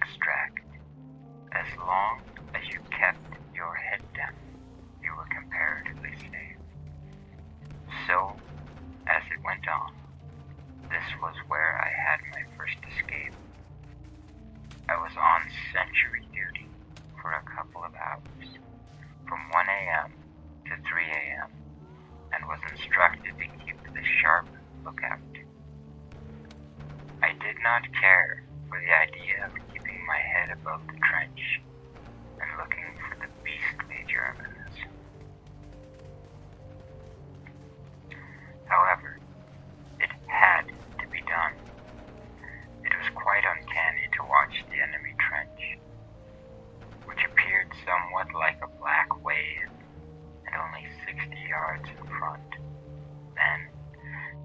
extract. As long as you kept your head down, you were comparatively safe. So, as it went on, this was where I had my first escape. I was on sentry duty for a couple of hours, from 1 a.m. to 3 a.m., and was instructed to keep the sharp lookout. I did not care for the idea of keeping my head above the trench and looking for the beastly Germans. However, it had to be done. It was quite uncanny to watch the enemy trench, which appeared somewhat like a black wave and only 60 yards in front. Then,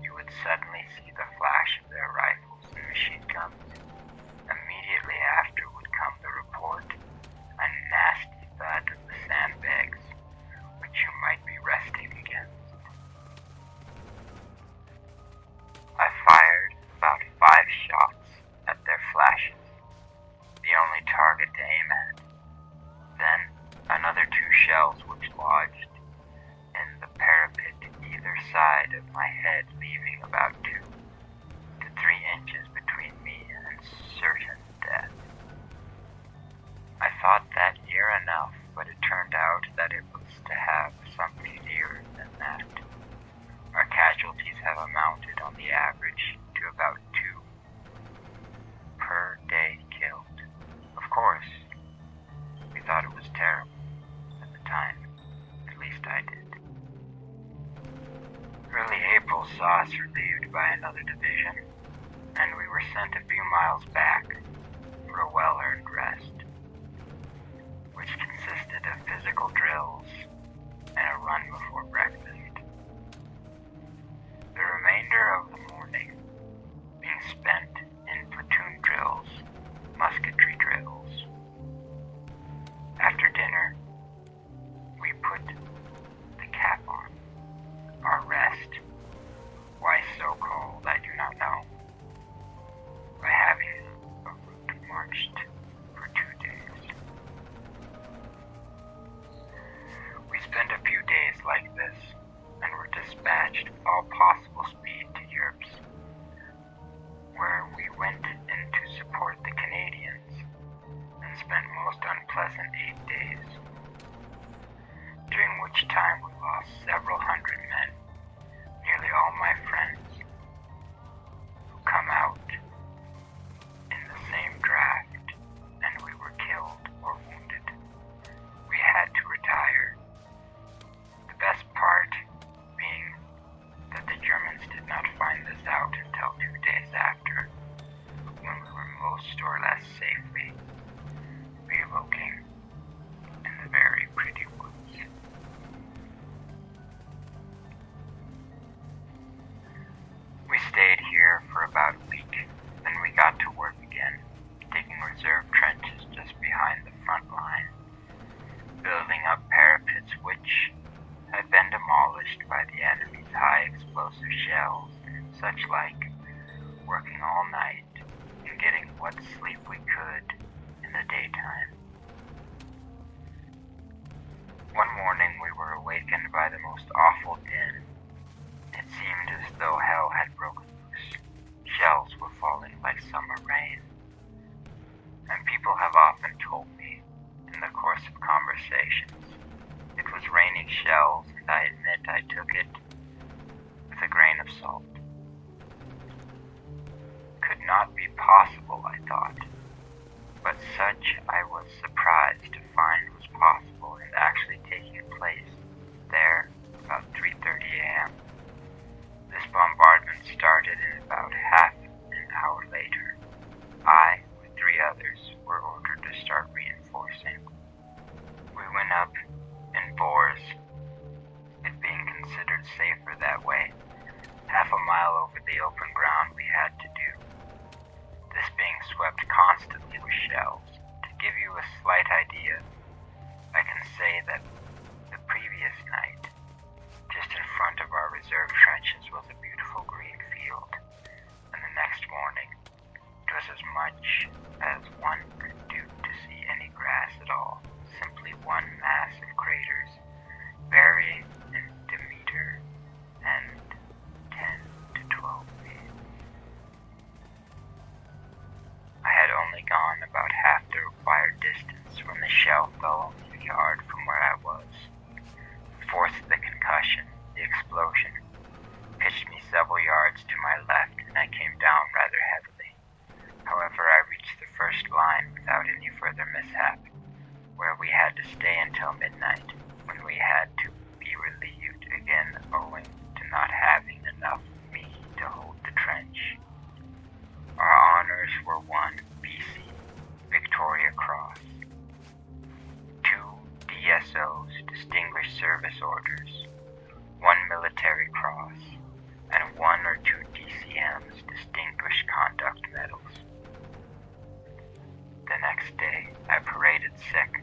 you would suddenly see the flash of their rifles and machine guns. Immediately after would come the report, a nasty thud of the sandbags, which you might be resting against. I fired about 5 shots at their flashes, the only target to aim at. Then, another 2 shells which lodged in the parapet either side of my head, leaving about 2 to 3 inches between me and certain death. I thought that near enough, but it turned out that it was to have something nearer than that. Our casualties have amounted on the average to about 2 per day killed. Of course, we thought it was terrible at the time. At least I did. Early April saw us relieved by another division, and we were sent a few miles back for a well-earned rest, which consisted of physical drills and a run before breakfast. The remainder of the morning being spent in platoon drills, musketry drills. After dinner, we put the cap on. Our rest, why so called, I do not know, by having a route marched for 2 days. We spent a few days like this, and were dispatched all possible speed to Europe, where we went in to support the Canadians, and spent most unpleasant 8 days, during which time we lost several hundred men, nearly all my friends, who come out in the same draft, and we were killed or wounded. We had to retire. The best part being that the Germans did not find this out until 2 days after, when we were most or less safely relocating in the very pretty woods. We stayed here for about a week, then we got to work again, digging reserve trenches just behind the front line, building up parapets which had been demolished by the enemy's high explosive shells and such like, working all night and getting what sleep we could in the daytime. One morning we were awakened by the most awful din. It seemed as though hell had broken loose. Shells were falling like summer rain. And people have often told me, in the course of conversations, it was raining shells, and I admit I took it with a grain of salt. Could not be possible, I thought, but such I was surprised to find was possible and actually taking place there about 3:30 a.m. This bombardment started in about half an hour later. I, with 3 others, were ordered to start reinforcing. We went up in Boers, it being considered safer that way, half a mile over the open ground we had to do. This being swept constantly with shells. To give you a slight idea, I can say that the previous night, just in front of our reserve trenches, was a beautiful green field, and the next morning it was as much as one could seconds when the shell fell only a yard from where I was. The force of the concussion, the explosion, pitched me several yards to my left, and I came down rather heavily. However, I reached the first line without any further mishap, where we had to stay until midnight, when we had to be relieved again owing to not having enough meat to hold the trench. Our honors were 1 BC Victoria Cross, 2 DSOs Distinguished Service Orders, 1 Military Cross, and 1 or 2 DCMs Distinguished Conduct Medals. The next day, I paraded sick